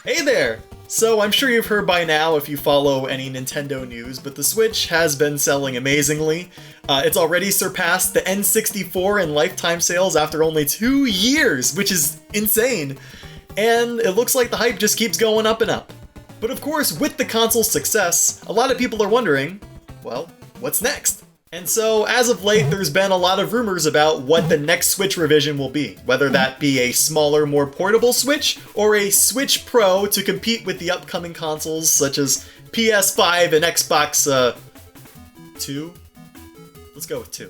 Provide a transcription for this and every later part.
Hey there! So I'm sure you've heard by now if you follow any Nintendo news, but the Switch has been selling amazingly. It's already surpassed the N64 in lifetime sales after only 2 years, which is insane. And it looks like the hype just keeps going up and up. But of course, with the console's success, a lot of people are wondering, well, what's next? And so, as of late, there's been a lot of rumors about what the next Switch revision will be, whether that be a smaller, more portable Switch, or a Switch Pro to compete with the upcoming consoles such as PS5 and Xbox, 2? Let's go with 2.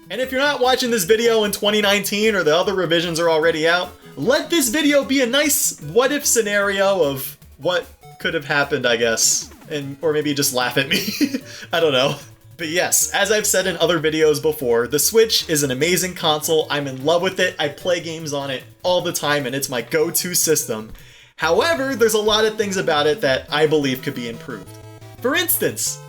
And if you're not watching this video in 2019 or the other revisions are already out, let this video be a nice what-if scenario of what could have happened, I guess. Or maybe just laugh at me. I don't know. But yes, as I've said in other videos before, the Switch is an amazing console. I'm in love with it. I play games on it all the time, and it's my go-to system. However, there's a lot of things about it that I believe could be improved. For instance,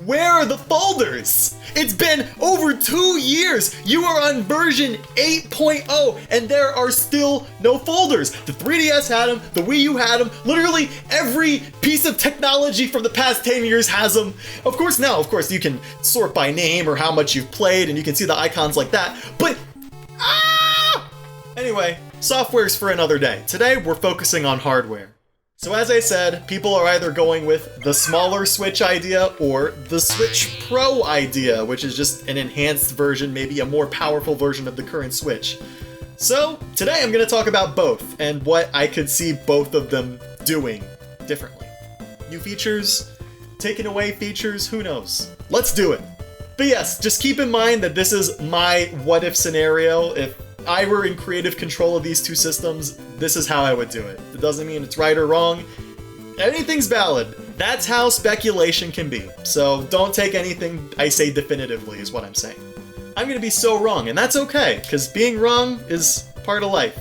where are the folders? It's been over 2 years! You are on version 8.0 and there are still no folders! The 3DS had them, the Wii U had them, literally every piece of technology from the past 10 years has them. Of course you can sort by name or how much you've played and you can see the icons like that, but Anyway, software's for another day. Today we're focusing on hardware. So as I said, people are either going with the smaller Switch idea or the Switch Pro idea, which is just an enhanced version, maybe a more powerful version of the current Switch. So today I'm going to talk about both and what I could see both of them doing differently. New features, taking away features, who knows? Let's do it. But yes, just keep in mind that this is my what-if scenario. If I were in creative control of these two systems, this is how I would do it. It doesn't mean it's right or wrong. Anything's valid. That's how speculation can be. So don't take anything I say definitively, is what I'm saying. I'm gonna be so wrong, and that's okay, because being wrong is part of life.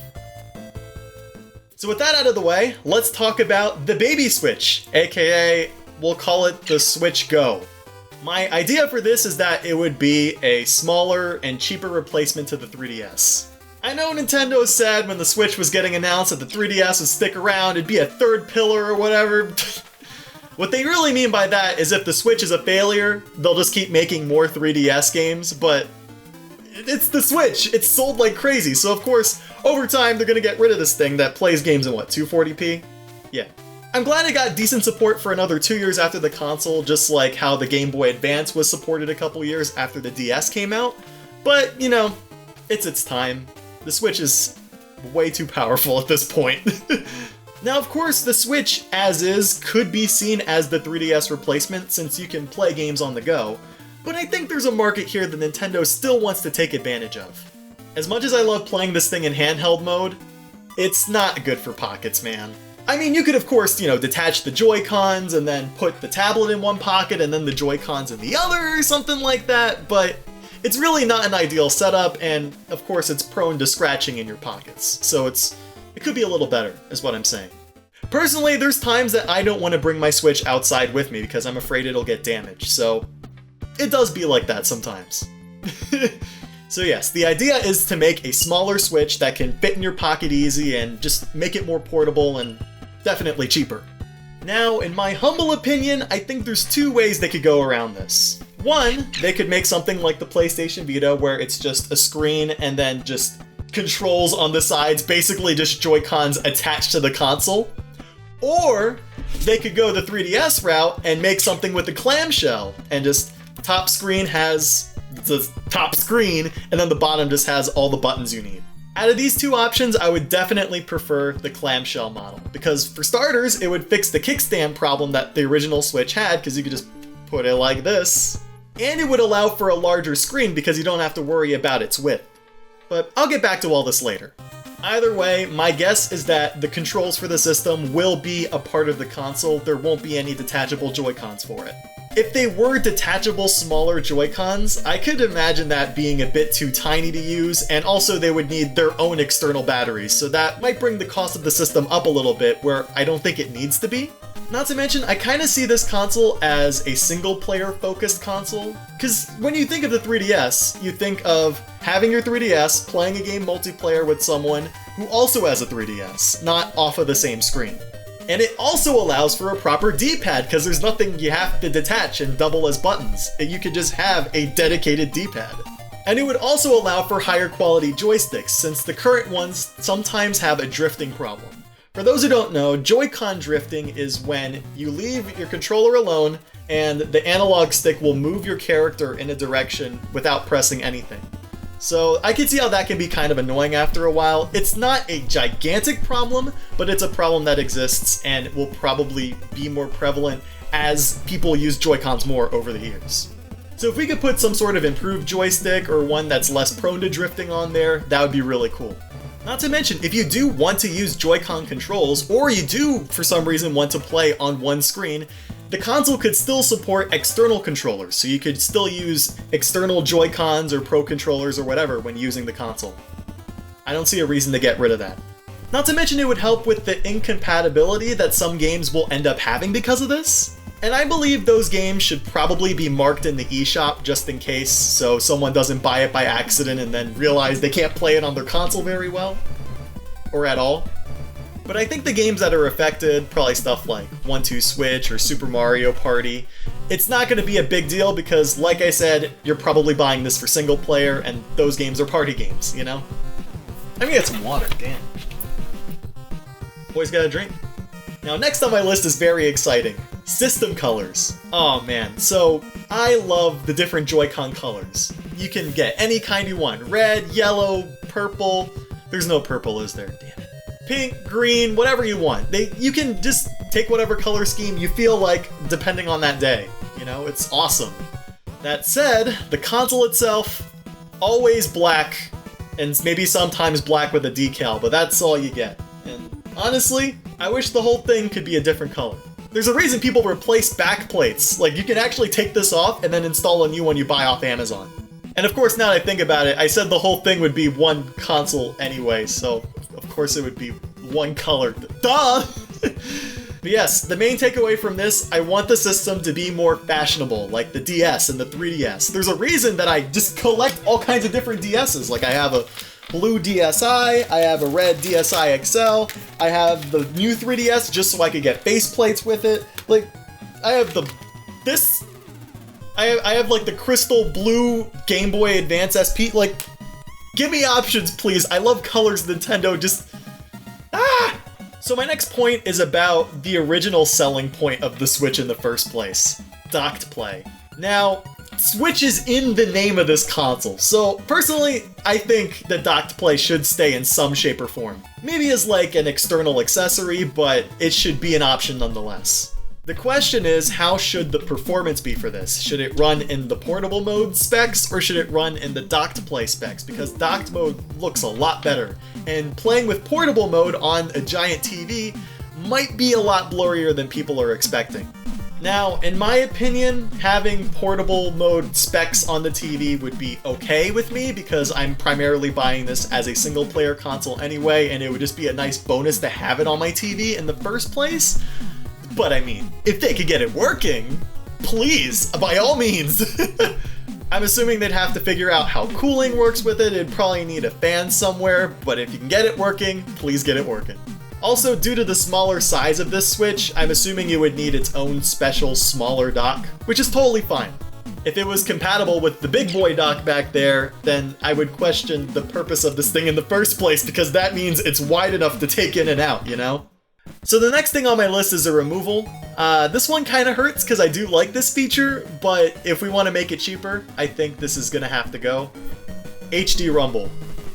So with that out of the way, let's talk about the baby Switch, aka we'll call it the Switch Go. My idea for this is that it would be a smaller and cheaper replacement to the 3DS. I know Nintendo said when the Switch was getting announced that the 3DS would stick around, it'd be a third pillar or whatever. What they really mean by that is if the Switch is a failure, they'll just keep making more 3DS games, but it's the Switch! It's sold like crazy, so of course, over time they're gonna get rid of this thing that plays games in what, 240p? Yeah. I'm glad it got decent support for another 2 years after the console, just like how the Game Boy Advance was supported a couple years after the DS came out. But, you know, it's its time. The Switch is way too powerful at this point. Now, of course, the Switch, as is, could be seen as the 3DS replacement since you can play games on the go, but I think there's a market here that Nintendo still wants to take advantage of. As much as I love playing this thing in handheld mode, it's not good for pockets, man. I mean, you could of course, detach the Joy-Cons and then put the tablet in one pocket and then the Joy-Cons in the other or something like that, but it's really not an ideal setup, and of course it's prone to scratching in your pockets, so it could be a little better, is what I'm saying. Personally, there's times that I don't want to bring my Switch outside with me because I'm afraid it'll get damaged, so it does be like that sometimes. So yes, the idea is to make a smaller Switch that can fit in your pocket easy and just make it more portable and definitely cheaper. Now, in my humble opinion, I think there's 2 ways they could go around this. One, they could make something like the PlayStation Vita where it's just a screen and then just controls on the sides, basically just Joy-Cons attached to the console. Or they could go the 3DS route and make something with the clamshell and just top screen has the top screen and then the bottom just has all the buttons you need. Out of these 2 options, I would definitely prefer the clamshell model, because for starters, it would fix the kickstand problem that the original Switch had, because you could just put it like this, and it would allow for a larger screen because you don't have to worry about its width. But I'll get back to all this later. Either way, my guess is that the controls for the system will be a part of the console. There won't be any detachable Joy-Cons for it. If they were detachable smaller Joy-Cons, I could imagine that being a bit too tiny to use, and also they would need their own external batteries, so that might bring the cost of the system up a little bit where I don't think it needs to be. Not to mention, I kinda see this console as a single-player focused console, because when you think of the 3DS, you think of having your 3DS, playing a game multiplayer with someone who also has a 3DS, not off of the same screen. And it also allows for a proper D-pad, because there's nothing you have to detach and double as buttons. You could just have a dedicated D-pad. And it would also allow for higher quality joysticks, since the current ones sometimes have a drifting problem. For those who don't know, Joy-Con drifting is when you leave your controller alone and the analog stick will move your character in a direction without pressing anything. So I can see how that can be kind of annoying after a while. It's not a gigantic problem, but it's a problem that exists and will probably be more prevalent as people use Joy-Cons more over the years. So if we could put some sort of improved joystick or one that's less prone to drifting on there, that would be really cool. Not to mention, if you do want to use Joy-Con controls, or you do, for some reason, want to play on one screen, the console could still support external controllers, so you could still use external Joy-Cons or Pro controllers or whatever when using the console. I don't see a reason to get rid of that. Not to mention it would help with the incompatibility that some games will end up having because of this. And I believe those games should probably be marked in the eShop just in case, so someone doesn't buy it by accident and then realize they can't play it on their console very well. Or at all. But I think the games that are affected, probably stuff like 1-2 Switch or Super Mario Party, it's not going to be a big deal because, like I said, you're probably buying this for single player, and those games are party games, you know? I'm gonna get some water, damn. Boys got a drink. Now, next on my list is very exciting. System colors. Oh man, so I love the different Joy-Con colors. You can get any kind you want. Red, yellow, purple. There's no purple, is there? Damn it. Pink, green, whatever you want. You can just take whatever color scheme you feel like depending on that day. You know, it's awesome. That said, the console itself, always black, and maybe sometimes black with a decal, but that's all you get. And honestly, I wish the whole thing could be a different color. There's a reason people replace backplates. Like, you can actually take this off and then install a new one you buy off Amazon. And of course, now that I think about it, I said the whole thing would be one console anyway, so of course it would be one color. Duh! But yes, the main takeaway from this, I want the system to be more fashionable, like the DS and the 3DS. There's a reason that I just collect all kinds of different DSs. Like, I have a blue DSi, I have a red DSi XL, I have the new 3DS just so I could get faceplates with it. Like, I have I have like the crystal blue Game Boy Advance SP. Like, give me options, please. I love colors, Nintendo. Just So my next point is about the original selling point of the Switch in the first place: docked play. Now, Switch is in the name of this console, so personally, I think that docked play should stay in some shape or form. Maybe as like an external accessory, but it should be an option nonetheless. The question is, how should the performance be for this? Should it run in the portable mode specs, or should it run in the docked play specs? Because docked mode looks a lot better, and playing with portable mode on a giant TV might be a lot blurrier than people are expecting. Now, in my opinion, having portable mode specs on the TV would be okay with me because I'm primarily buying this as a single player console anyway, and it would just be a nice bonus to have it on my TV in the first place. But I mean, if they could get it working, please, by all means. I'm assuming they'd have to figure out how cooling works with it. It'd probably need a fan somewhere, but if you can get it working, please get it working. Also, due to the smaller size of this Switch, I'm assuming it would need its own special smaller dock, which is totally fine. If it was compatible with the big boy dock back there, then I would question the purpose of this thing in the first place, because that means it's wide enough to take in and out, you know? So the next thing on my list is a removal. This one kind of hurts because I do like this feature, but if we want to make it cheaper, I think this is going to have to go. HD Rumble.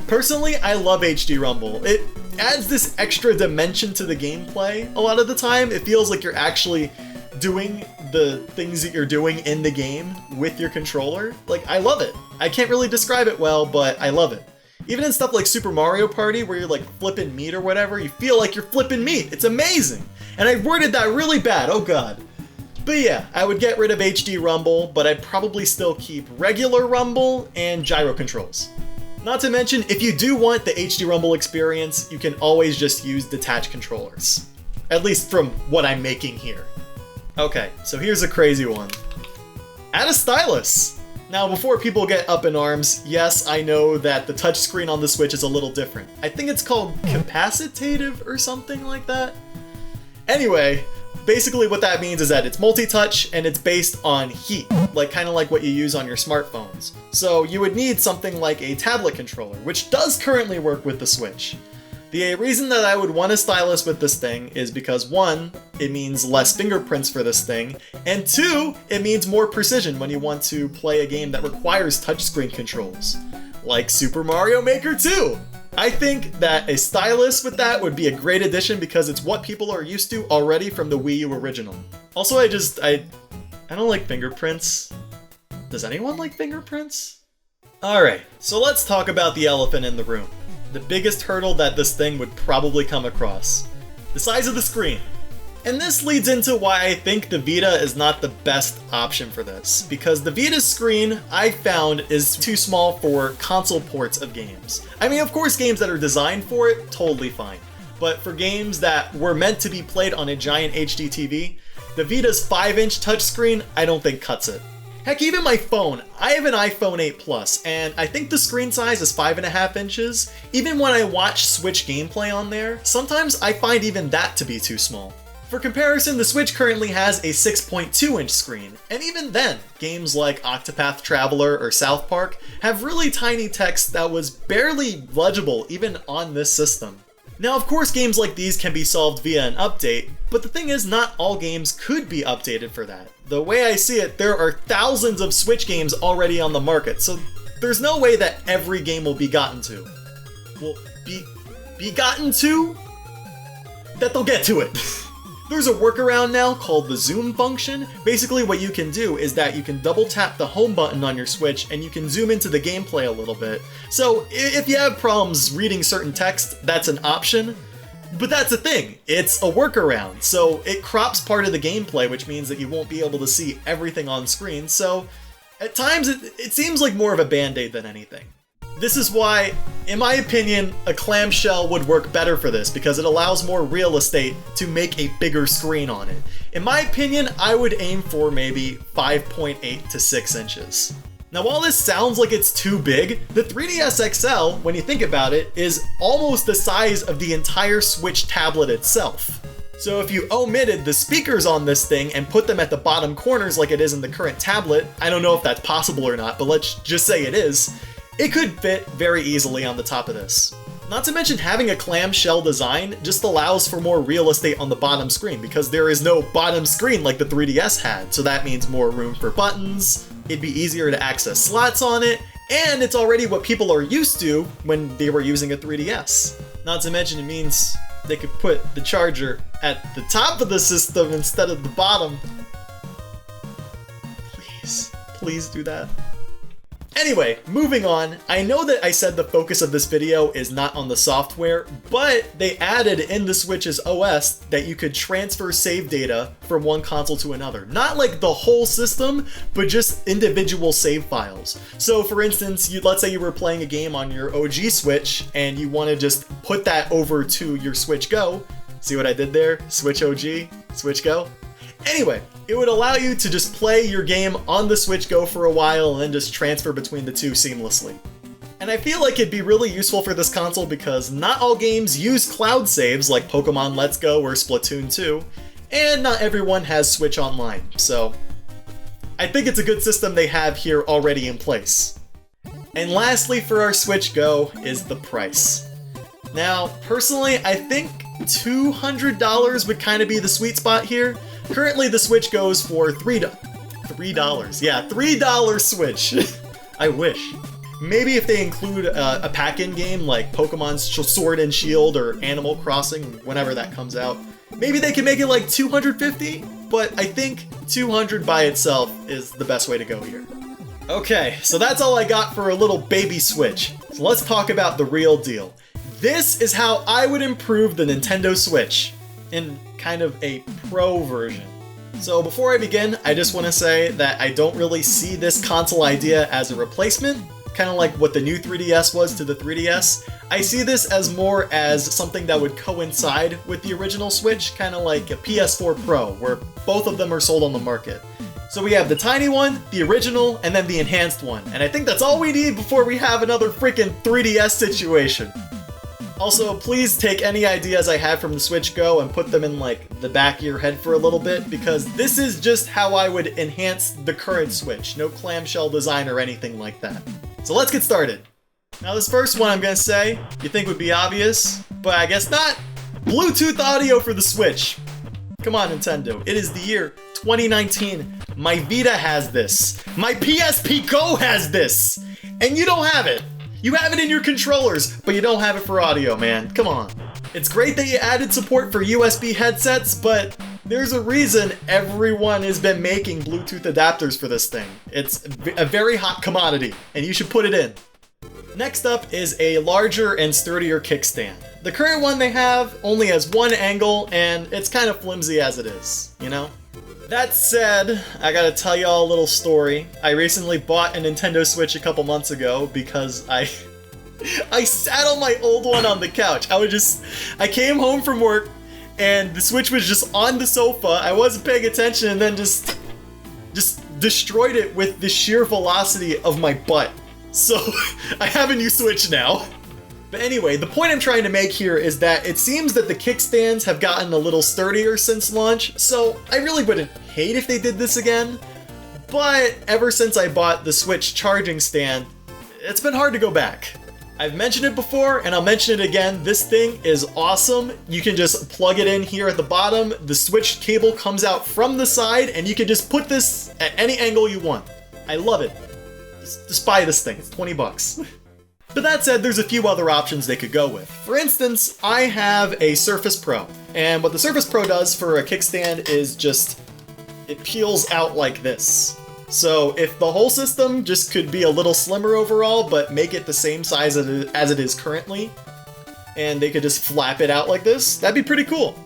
Personally, I love HD Rumble. It adds this extra dimension to the gameplay. A lot of the time, it feels like you're actually doing the things that you're doing in the game with your controller. Like, I love it. I can't really describe it well, but I love it. Even in stuff like Super Mario Party, where you're like flipping meat or whatever, you feel like you're flipping meat. It's amazing. And I worded that really bad, oh god. But yeah, I would get rid of HD Rumble, but I'd probably still keep regular Rumble and gyro controls. Not to mention, if you do want the HD Rumble experience, you can always just use detached controllers. At least from what I'm making here. Okay, so here's a crazy one. Add a stylus! Now, before people get up in arms, yes, I know that the touchscreen on the Switch is a little different. I think it's called capacitive or something like that. Anyway, basically what that means is that it's multi-touch and it's based on heat, like kind of like what you use on your smartphones. So you would need something like a tablet controller, which does currently work with the Switch. The reason that I would want a stylus with this thing is because 1, it means less fingerprints for this thing, and 2, it means more precision when you want to play a game that requires touchscreen controls, like Super Mario Maker 2. I think that a stylus with that would be a great addition because it's what people are used to already from the Wii U original. Also, I don't like fingerprints. Does anyone like fingerprints? Alright, so let's talk about the elephant in the room. The biggest hurdle that this thing would probably come across. The size of the screen. And this leads into why I think the Vita is not the best option for this, because the Vita's screen, I found, is too small for console ports of games. I mean, of course, games that are designed for it, totally fine. But for games that were meant to be played on a giant HD TV, the Vita's 5-inch touchscreen, I don't think cuts it. Heck, even my phone, I have an iPhone 8 Plus, and I think the screen size is 5.5 inches. Even when I watch Switch gameplay on there, sometimes I find even that to be too small. For comparison, the Switch currently has a 6.2-inch screen, and even then, games like Octopath Traveler or South Park have really tiny text that was barely legible even on this system. Now, of course, games like these can be solved via an update, but the thing is, not all games could be updated for that. The way I see it, there are thousands of Switch games already on the market, so there's no way that every game will be gotten to. Will be gotten to? That they'll get to it. There's a workaround now called the zoom function. Basically what you can do is that you can double tap the home button on your Switch and you can zoom into the gameplay a little bit. So if you have problems reading certain text, that's an option. But that's the thing, it's a workaround. So it crops part of the gameplay, which means that you won't be able to see everything on screen. So at times it seems like more of a band-aid than anything. This is why, in my opinion, a clamshell would work better for this because it allows more real estate to make a bigger screen on it. In my opinion, I would aim for maybe 5.8 to 6 inches. Now while this sounds like it's too big, the 3DS XL, when you think about it, is almost the size of the entire Switch tablet itself. So if you omitted the speakers on this thing and put them at the bottom corners like it is in the current tablet, I don't know if that's possible or not, but let's just say it is, it could fit very easily on the top of this. Not to mention having a clamshell design just allows for more real estate on the bottom screen because there is no bottom screen like the 3DS had, so that means more room for buttons, it'd be easier to access slots on it, and it's already what people are used to when they were using a 3DS. Not to mention it means they could put the charger at the top of the system instead of the bottom. Please do that. Anyway, moving on, I know that I said the focus of this video is not on the software, but they added in the Switch's OS that you could transfer save data from one console to another. Not like the whole system, but just individual save files. So for instance, let's say you were playing a game on your OG Switch and you want to just put that over to your Switch Go. See what I did there? Switch OG, Switch Go. Anyway, it would allow you to just play your game on the Switch Go for a while and then just transfer between the two seamlessly. And I feel like it'd be really useful for this console because not all games use cloud saves like Pokemon Let's Go or Splatoon 2, and not everyone has Switch Online, so I think it's a good system they have here already in place. And lastly for our Switch Go is the price. Now, personally, I think $200 would kind of be the sweet spot here. Currently, the Switch goes for $3. Yeah, $3 Switch. I wish. Maybe if they include a pack-in game like Pokemon Sword and Shield or Animal Crossing, whenever that comes out, maybe they can make it like $250, but I think $200 by itself is the best way to go here. Okay, so that's all I got for a little baby Switch. So let's talk about the real deal. This is how I would improve the Nintendo Switch in kind of a pro version. So before I begin, I just want to say that I don't really see this console idea as a replacement, kind of like what the new 3DS was to the 3DS. I see this as more as something that would coincide with the original Switch, kind of like a PS4 Pro, where both of them are sold on the market. So we have the tiny one, the original, and then the enhanced one, and I think that's all we need before we have another freaking 3DS situation. Also, please take any ideas I have from the Switch Go and put them in like the back of your head for a little bit, because this is just how I would enhance the current Switch. No clamshell design or anything like that. So let's get started. Now this first one I'm gonna say, you think would be obvious, but I guess not. Bluetooth audio for the Switch. Come on, Nintendo. It is the year 2019. My Vita has this. My PSP Go has this. And you don't have it. You have it in your controllers, but you don't have it for audio, man. Come on. It's great that you added support for USB headsets, but there's a reason everyone has been making Bluetooth adapters for this thing. It's a very hot commodity, and you should put it in. Next up is a larger and sturdier kickstand. The current one they have only has one angle, and it's kind of flimsy as it is, you know? That said, I gotta tell y'all a little story. I recently bought a Nintendo Switch a couple months ago because I sat on my old one on the couch. I came home from work and the Switch was just on the sofa. I wasn't paying attention and then just destroyed it with the sheer velocity of my butt. So I have a new Switch now. But anyway, the point I'm trying to make here is that it seems that the kickstands have gotten a little sturdier since launch, so I really wouldn't hate if they did this again. But ever since I bought the Switch charging stand, it's been hard to go back. I've mentioned it before, and I'll mention it again. This thing is awesome. You can just plug it in here at the bottom. The Switch cable comes out from the side, and you can just put this at any angle you want. I love it. Just buy this thing. It's 20 bucks. But that said, there's a few other options they could go with. For instance, I have a Surface Pro, and what the Surface Pro does for a kickstand is just, it peels out like this. So if the whole system just could be a little slimmer overall, but make it the same size as it is currently, and they could just flap it out like this, that'd be pretty cool.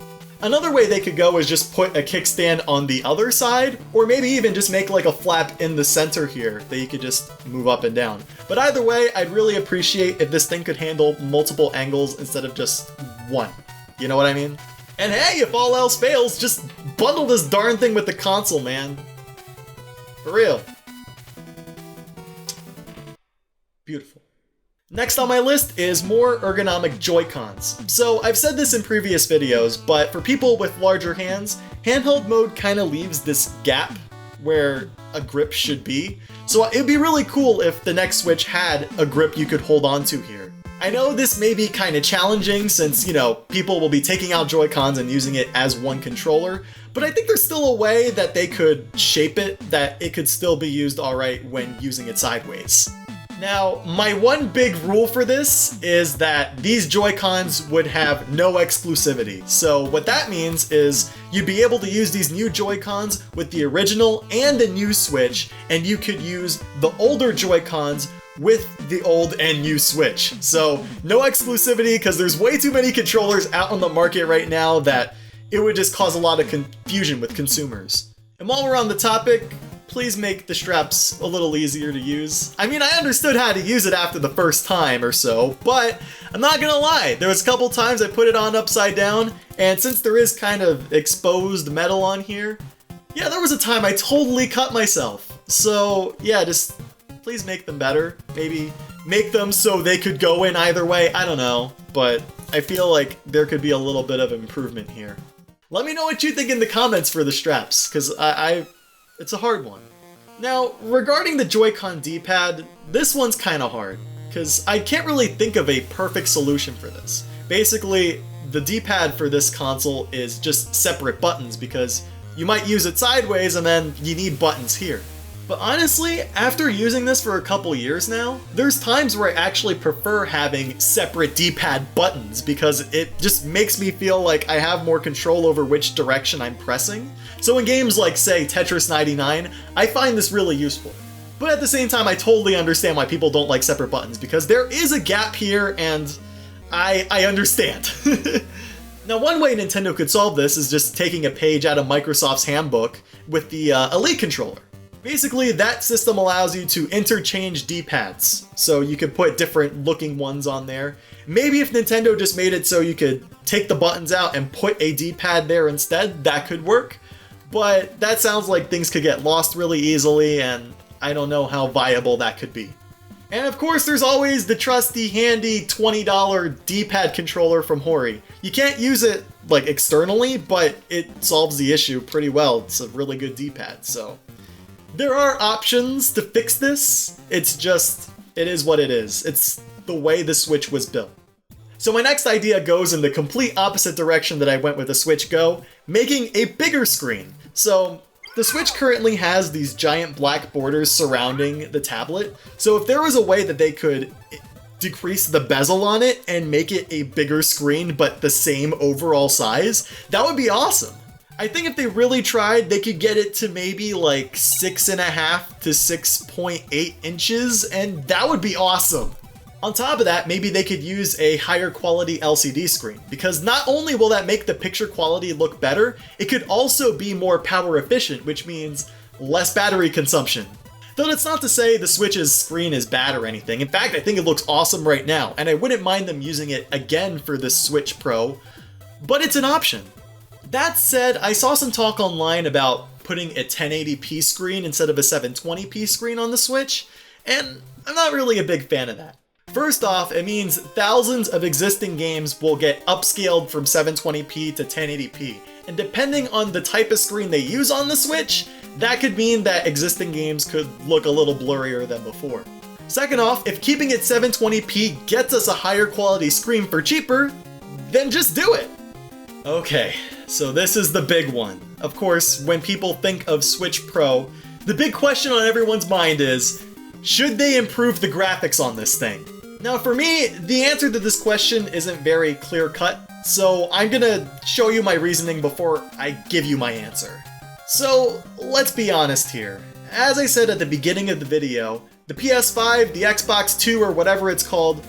Another way they could go is just put a kickstand on the other side, or maybe even just make like a flap in the center here that you could just move up and down. But either way, I'd really appreciate if this thing could handle multiple angles instead of just one. You know what I mean? And hey, if all else fails, just bundle this darn thing with the console, man. For real. Beautiful. Next on my list is more ergonomic Joy-Cons. So I've said this in previous videos, but for people with larger hands, handheld mode kind of leaves this gap where a grip should be. So it'd be really cool if the next Switch had a grip you could hold on to here. I know this may be kind of challenging since, you know, people will be taking out Joy-Cons and using it as one controller, but I think there's still a way that they could shape it that it could still be used alright when using it sideways. Now, my one big rule for this is that these Joy-Cons would have no exclusivity. So what that means is you'd be able to use these new Joy-Cons with the original and the new Switch, and you could use the older Joy-Cons with the old and new Switch. So no exclusivity, because there's way too many controllers out on the market right now that it would just cause a lot of confusion with consumers. And while we're on the topic, please make the straps a little easier to use. I mean, I understood how to use it after the first time or so, but I'm not gonna lie, there was a couple times I put it on upside down, and since there is kind of exposed metal on here, yeah, there was a time I totally cut myself. So yeah, just please make them better. Maybe make them so they could go in either way, I don't know, but I feel like there could be a little bit of improvement here. Let me know what you think in the comments for the straps, because it's a hard one. Now, regarding the Joy-Con D-pad, this one's kind of hard, because I can't really think of a perfect solution for this. Basically, the D-pad for this console is just separate buttons, because you might use it sideways and then you need buttons here. But honestly, after using this for a couple years now, there's times where I actually prefer having separate D-pad buttons because it just makes me feel like I have more control over which direction I'm pressing. So in games like, say, Tetris 99, I find this really useful. But at the same time, I totally understand why people don't like separate buttons because there is a gap here and I understand. Now, one way Nintendo could solve this is just taking a page out of Microsoft's handbook with the Elite controller. Basically, that system allows you to interchange D-pads, so you could put different looking ones on there. Maybe if Nintendo just made it so you could take the buttons out and put a D-pad there instead, that could work. But that sounds like things could get lost really easily, and I don't know how viable that could be. And of course, there's always the trusty, handy $20 D-pad controller from Hori. You can't use it, like, externally, but it solves the issue pretty well. It's a really good D-pad, so... There are options to fix this. It's just, it is what it is. It's the way the Switch was built. So my next idea goes in the complete opposite direction that I went with the Switch Go, making a bigger screen. So the Switch currently has these giant black borders surrounding the tablet. So if there was a way that they could decrease the bezel on it and make it a bigger screen but the same overall size, that would be awesome. I think if they really tried, they could get it to maybe like 6.5 to 6.8 inches, and that would be awesome. On top of that, maybe they could use a higher quality LCD screen, because not only will that make the picture quality look better, it could also be more power efficient, which means less battery consumption. Though that's not to say the Switch's screen is bad or anything. In fact, I think it looks awesome right now, and I wouldn't mind them using it again for the Switch Pro, but it's an option. That said, I saw some talk online about putting a 1080p screen instead of a 720p screen on the Switch, and I'm not really a big fan of that. First off, it means thousands of existing games will get upscaled from 720p to 1080p, and depending on the type of screen they use on the Switch, that could mean that existing games could look a little blurrier than before. Second off, if keeping it 720p gets us a higher quality screen for cheaper, then just do it! Okay, so this is the big one. Of course, when people think of Switch Pro, the big question on everyone's mind is, should they improve the graphics on this thing? Now for me, the answer to this question isn't very clear-cut, so I'm gonna show you my reasoning before I give you my answer. So, let's be honest here. As I said at the beginning of the video, the PS5, the Xbox 2, or whatever it's called,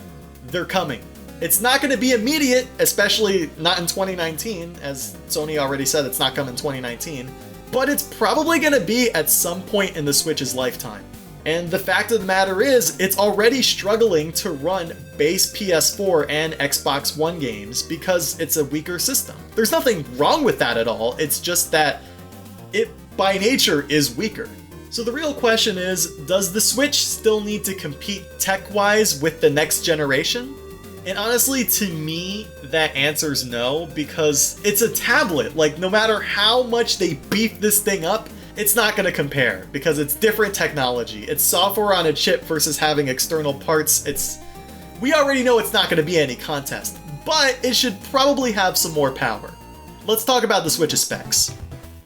they're coming. It's not going to be immediate, especially not in 2019, as Sony already said it's not coming in 2019, but it's probably going to be at some point in the Switch's lifetime. And the fact of the matter is, it's already struggling to run base PS4 and Xbox One games because it's a weaker system. There's nothing wrong with that at all, it's just that it, by nature, is weaker. So the real question is, does the Switch still need to compete tech-wise with the next generation? And honestly, to me, that answer's no, because it's a tablet. Like, no matter how much they beef this thing up, it's not going to compare, because it's different technology. It's software on a chip versus having external parts. We already know it's not going to be any contest, but it should probably have some more power. Let's talk about the Switch's specs.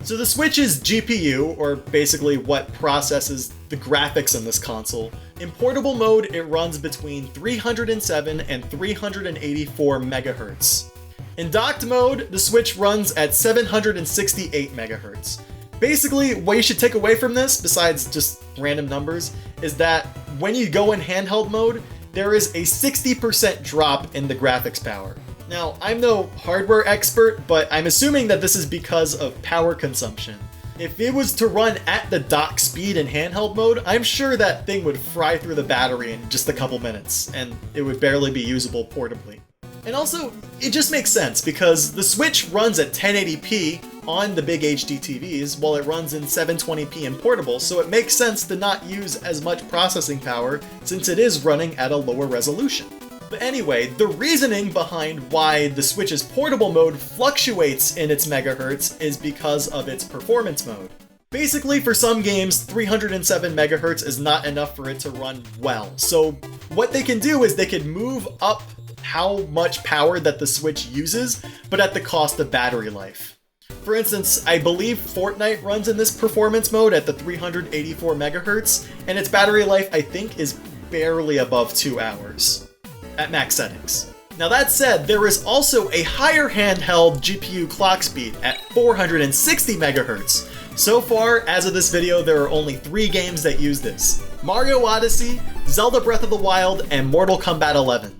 So the Switch's GPU, or basically what processes the graphics in this console, in portable mode it runs between 307 and 384 MHz. In docked mode, the Switch runs at 768 MHz. Basically, what you should take away from this, besides just random numbers, is that when you go in handheld mode, there is a 60% drop in the graphics power. Now, I'm no hardware expert, but I'm assuming that this is because of power consumption. If it was to run at the dock speed in handheld mode, I'm sure that thing would fry through the battery in just a couple minutes, and it would barely be usable portably. And also, it just makes sense, because the Switch runs at 1080p on the big HD TVs, while it runs in 720p in portable, so it makes sense to not use as much processing power, since it is running at a lower resolution. But anyway, the reasoning behind why the Switch's portable mode fluctuates in its megahertz is because of its performance mode. Basically, for some games, 307 megahertz is not enough for it to run well. So what they can do is they can move up how much power that the Switch uses, but at the cost of battery life. For instance, I believe Fortnite runs in this performance mode at the 384 megahertz, and its battery life, I think, is barely above 2 hours. At max settings. Now that said, there is also a higher handheld GPU clock speed at 460 MHz. So far, as of this video, there are only 3 games that use this: Mario Odyssey, Zelda Breath of the Wild, and Mortal Kombat 11.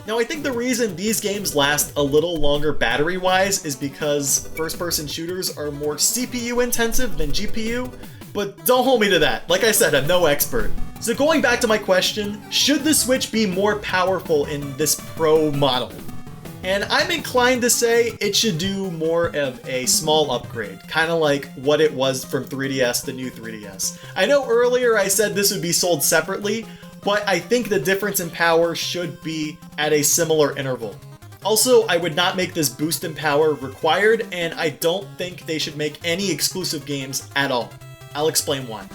Now I think the reason these games last a little longer battery-wise is because first-person shooters are more CPU intensive than GPU, but don't hold me to that. Like I said, I'm no expert. So going back to my question, should the Switch be more powerful in this Pro model? And I'm inclined to say it should do more of a small upgrade, kind of like what it was from 3DS to new 3DS. I know earlier I said this would be sold separately, but I think the difference in power should be at a similar interval. Also, I would not make this boost in power required, and I don't think they should make any exclusive games at all. I'll explain why.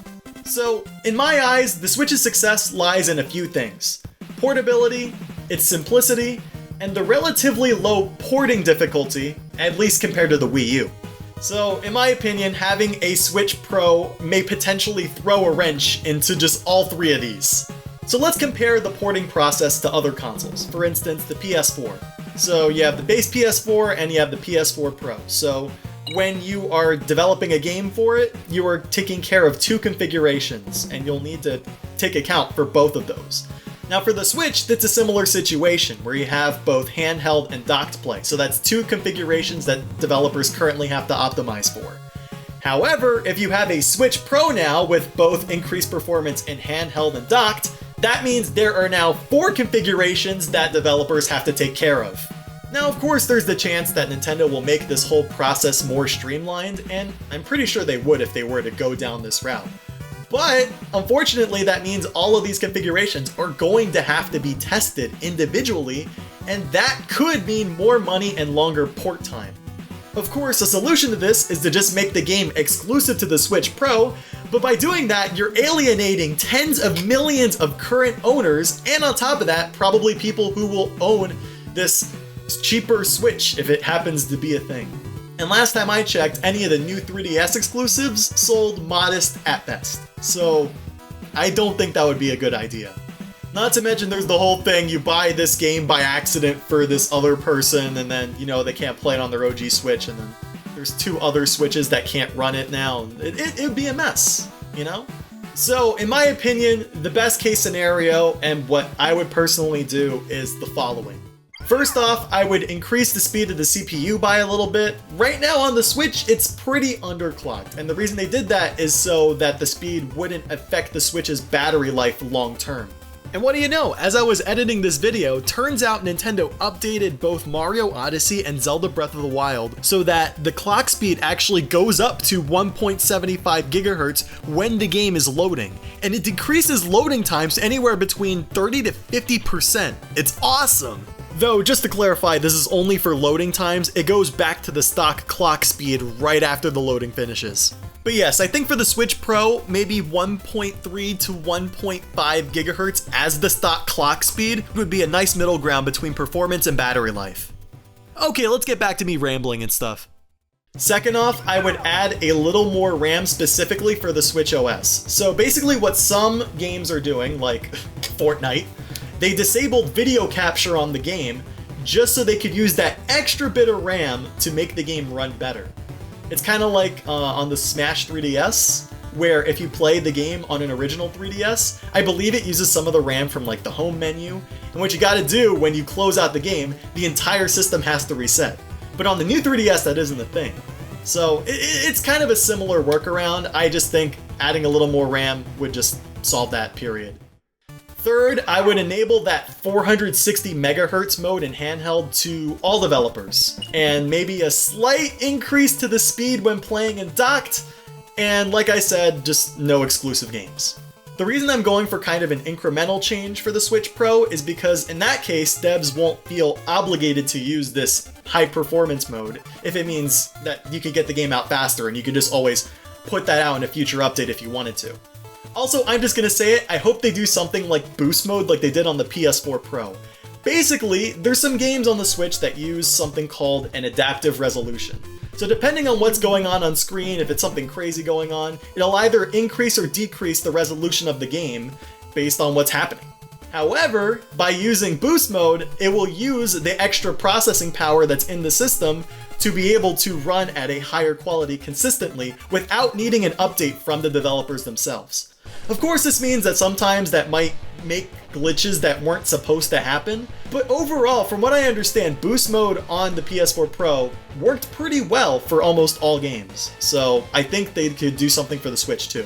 So, in my eyes, the Switch's success lies in a few things: portability, its simplicity, and the relatively low porting difficulty, at least compared to the Wii U. So, in my opinion, having a Switch Pro may potentially throw a wrench into just all three of these. So let's compare the porting process to other consoles, for instance, the PS4. So you have the base PS4 and you have the PS4 Pro. So when you are developing a game for it, you are taking care of two configurations, and you'll need to take account for both of those. Now for the Switch, that's a similar situation, where you have both handheld and docked play. So that's two configurations that developers currently have to optimize for. However, if you have a Switch Pro now with both increased performance in handheld and docked, that means there are now 4 configurations that developers have to take care of. Now, of course, there's the chance that Nintendo will make this whole process more streamlined, and I'm pretty sure they would if they were to go down this route. But, unfortunately, that means all of these configurations are going to have to be tested individually, and that could mean more money and longer port time. Of course, a solution to this is to just make the game exclusive to the Switch Pro, but by doing that, you're alienating tens of millions of current owners, and on top of that, probably people who will own this cheaper Switch if it happens to be a thing. And last time I checked, any of the new 3DS exclusives sold modest at best. So I don't think that would be a good idea. Not to mention there's the whole thing, you buy this game by accident for this other person, and then, you know, they can't play it on their OG Switch, and then there's 2 other Switches that can't run it now. It would be a mess, you know? So, in my opinion, the best case scenario, and what I would personally do, is the following. First off, I would increase the speed of the CPU by a little bit. Right now on the Switch, it's pretty underclocked, and the reason they did that is so that the speed wouldn't affect the Switch's battery life long term. And what do you know, as I was editing this video, turns out Nintendo updated both Mario Odyssey and Zelda Breath of the Wild so that the clock speed actually goes up to 1.75 GHz when the game is loading. And it decreases loading times anywhere between 30 to 50%. It's awesome! Though, just to clarify, this is only for loading times. It goes back to the stock clock speed right after the loading finishes. But yes, I think for the Switch Pro, maybe 1.3 to 1.5 GHz as the stock clock speed would be a nice middle ground between performance and battery life. Okay, let's get back to me rambling and stuff. Second off, I would add a little more RAM specifically for the Switch OS. So basically what some games are doing, like Fortnite, they disabled video capture on the game just so they could use that extra bit of RAM to make the game run better. It's kind of like on the Smash 3DS, where if you play the game on an original 3DS, I believe it uses some of the RAM from like the home menu, and what you gotta do when you close out the game, the entire system has to reset. But on the new 3DS, that isn't a thing. So it's kind of a similar workaround. I just think adding a little more RAM would just solve that, period. Third, I would enable that 460 megahertz mode in handheld to all developers, and maybe a slight increase to the speed when playing in docked, and like I said, just no exclusive games. The reason I'm going for kind of an incremental change for the Switch Pro is because in that case, devs won't feel obligated to use this high performance mode if it means that you could get the game out faster and you could just always put that out in a future update if you wanted to. Also, I'm just gonna say it, I hope they do something like boost mode like they did on the PS4 Pro. Basically, there's some games on the Switch that use something called an adaptive resolution. So depending on what's going on screen, if it's something crazy going on, it'll either increase or decrease the resolution of the game based on what's happening. However, by using boost mode, it will use the extra processing power that's in the system to be able to run at a higher quality consistently without needing an update from the developers themselves. Of course, this means that sometimes that might make glitches that weren't supposed to happen, but overall, from what I understand, boost mode on the PS4 Pro worked pretty well for almost all games, so I think they could do something for the Switch too.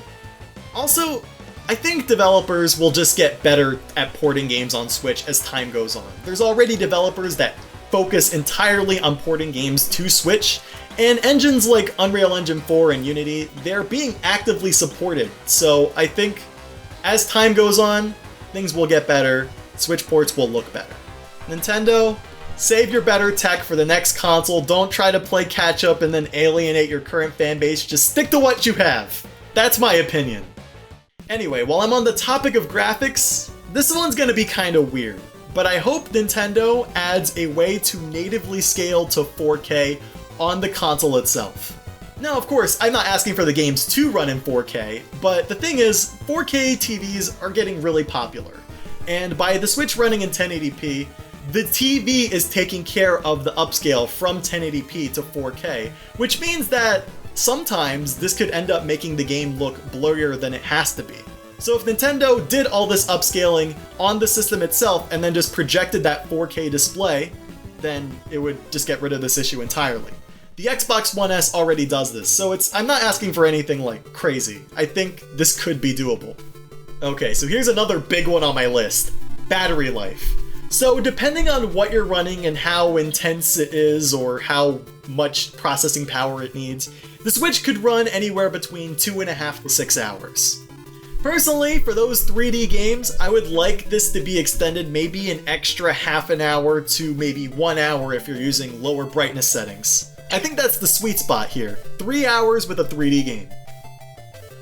Also, I think developers will just get better at porting games on Switch as time goes on. There's already developers that focus entirely on porting games to Switch, and engines like Unreal Engine 4 and Unity, they're being actively supported. So I think as time goes on, things will get better, Switch ports will look better. Nintendo, save your better tech for the next console. Don't try to play catch up and then alienate your current fan base. Just stick to what you have. That's my opinion. Anyway, while I'm on the topic of graphics, this one's gonna be kinda weird, but I hope Nintendo adds a way to natively scale to 4K on the console itself. Now, of course, I'm not asking for the games to run in 4K, but the thing is, 4K TVs are getting really popular. And by the Switch running in 1080p, the TV is taking care of the upscale from 1080p to 4K, which means that sometimes this could end up making the game look blurrier than it has to be. So if Nintendo did all this upscaling on the system itself and then just projected that 4K display, then it would just get rid of this issue entirely. The Xbox One S already does this, so I'm not asking for anything like crazy. I think this could be doable. Okay, so here's another big one on my list. Battery life. So depending on what you're running and how intense it is or how much processing power it needs, the Switch could run anywhere between 2.5 to 6 hours. Personally, for those 3D games, I would like this to be extended maybe an extra half an hour to maybe 1 hour if you're using lower brightness settings. I think that's the sweet spot here. 3 hours with a 3D game.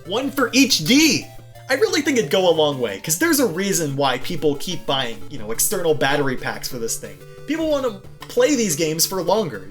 One for each D! I really think it'd go a long way, because there's a reason why people keep buying, external battery packs for this thing. People want to play these games for longer,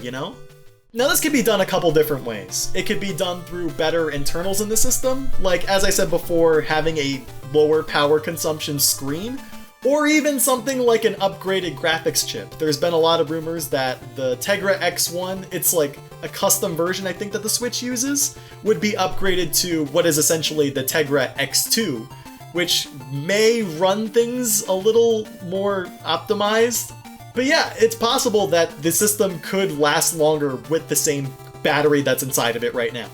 Now this could be done a couple different ways. It could be done through better internals in the system, like as I said before, having a lower power consumption screen, or even something like an upgraded graphics chip. There's been a lot of rumors that the Tegra X1, it's like a custom version I think that the Switch uses, would be upgraded to what is essentially the Tegra X2, which may run things a little more optimized. But yeah, it's possible that the system could last longer with the same battery that's inside of it right now.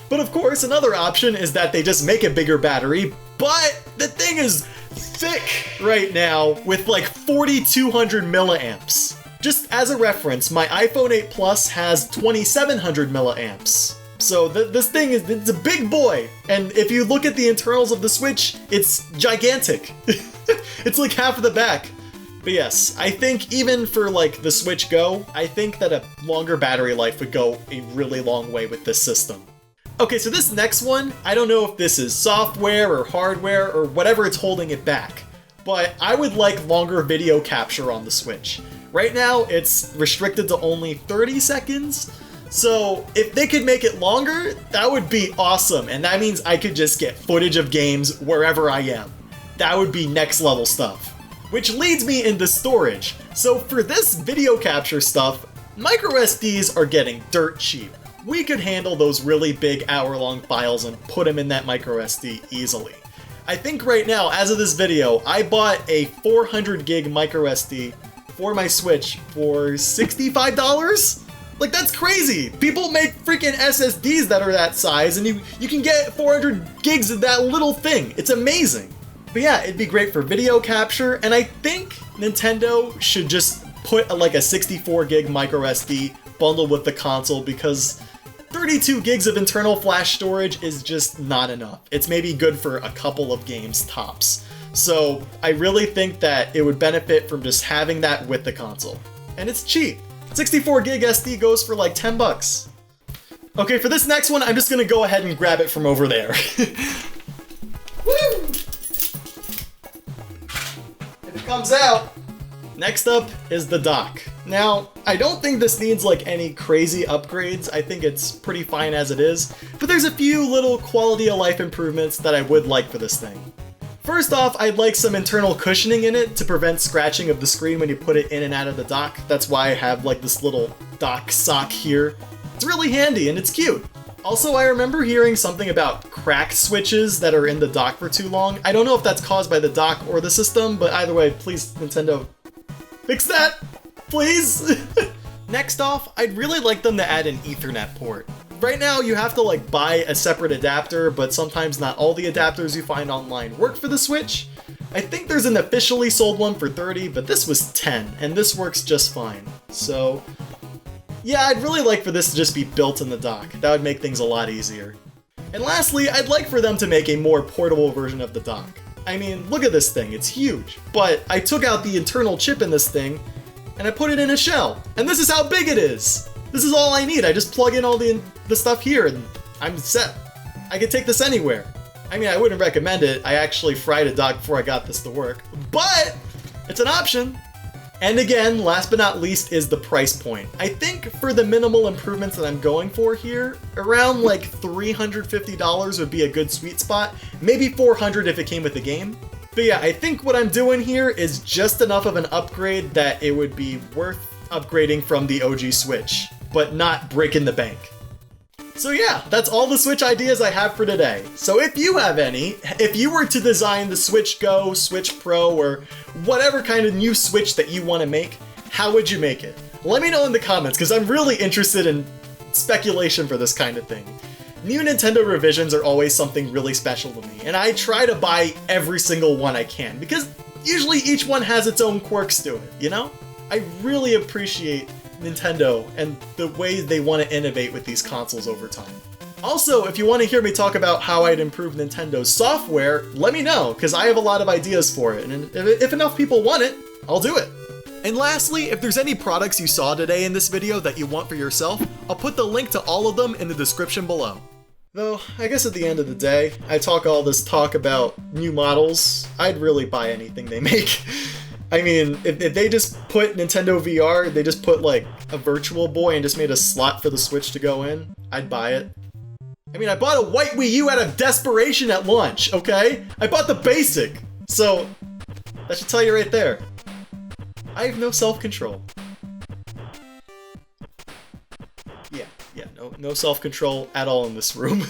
But of course, another option is that they just make a bigger battery, but the thing is thick right now with like 4,200 milliamps. Just as a reference, my iPhone 8 Plus has 2,700 milliamps. So this thing it's a big boy, and if you look at the internals of the Switch, it's gigantic. It's like half of the back. But yes, I think even for like the Switch Go, I think that a longer battery life would go a really long way with this system. Okay, so this next one, I don't know if this is software or hardware or whatever it's holding it back, but I would like longer video capture on the Switch. Right now, it's restricted to only 30 seconds, so if they could make it longer, that would be awesome, and that means I could just get footage of games wherever I am. That would be next level stuff. Which leads me into storage. So for this video capture stuff, microSDs are getting dirt cheap. We could handle those really big hour-long files and put them in that microSD easily. I think right now, as of this video, I bought a 400 gig microSD for my Switch for $65? Like, that's crazy! People make freaking SSDs that are that size, and you can get 400 gigs of that little thing. It's amazing. But yeah, it'd be great for video capture, and I think Nintendo should just put like a 64 gig microSD bundled with the console, because 32 gigs of internal flash storage is just not enough. It's maybe good for a couple of games tops. So I really think that it would benefit from just having that with the console. And it's cheap. 64 gig SD goes for like 10 bucks. Okay, for this next one, I'm just gonna go ahead and grab it from over there. Woo! If it comes out. Next up is the dock. Now, I don't think this needs like any crazy upgrades. I think it's pretty fine as it is, but there's a few little quality of life improvements that I would like for this thing. First off, I'd like some internal cushioning in it to prevent scratching of the screen when you put it in and out of the dock. That's why I have like this little dock sock here. It's really handy and it's cute. Also, I remember hearing something about cracked switches that are in the dock for too long. I don't know if that's caused by the dock or the system, but either way, please, Nintendo, fix that, please. Next off, I'd really like them to add an Ethernet port. Right now, you have to like buy a separate adapter, but sometimes not all the adapters you find online work for the Switch. I think there's an officially sold one for 30, but this was 10, and this works just fine. So yeah, I'd really like for this to just be built in the dock. That would make things a lot easier. And lastly, I'd like for them to make a more portable version of the dock. I mean, look at this thing, it's huge. But I took out the internal chip in this thing, and I put it in a shell. And this is how big it is! This is all I need, I just plug in all the stuff here, and I'm set. I can take this anywhere. I mean, I wouldn't recommend it. I actually fried a dock before I got this to work. But it's an option. And again, last but not least is the price point. I think for the minimal improvements that I'm going for here, around like $350 would be a good sweet spot. Maybe $400 if it came with the game. But yeah, I think what I'm doing here is just enough of an upgrade that it would be worth upgrading from the OG Switch, but not breaking the bank. So yeah, that's all the Switch ideas I have for today. So if you have any, if you were to design the Switch Go, Switch Pro, or whatever kind of new Switch that you want to make, how would you make it? Let me know in the comments, because I'm really interested in speculation for this kind of thing. New Nintendo revisions are always something really special to me, and I try to buy every single one I can, because usually each one has its own quirks to it, you know? I really appreciate Nintendo and the way they want to innovate with these consoles over time. Also, if you want to hear me talk about how I'd improve Nintendo's software, let me know, because I have a lot of ideas for it, and if enough people want it, I'll do it. And lastly, if there's any products you saw today in this video that you want for yourself, I'll put the link to all of them in the description below. Though, I guess at the end of the day, I talk all this talk about new models, I'd really buy anything they make. I mean, if they just put Nintendo VR, they just put like a Virtual Boy and just made a slot for the Switch to go in, I'd buy it. I mean, I bought a white Wii U out of desperation at launch, okay? I bought the basic, so that should tell you right there. I have no self-control. Yeah, no self-control at all in this room.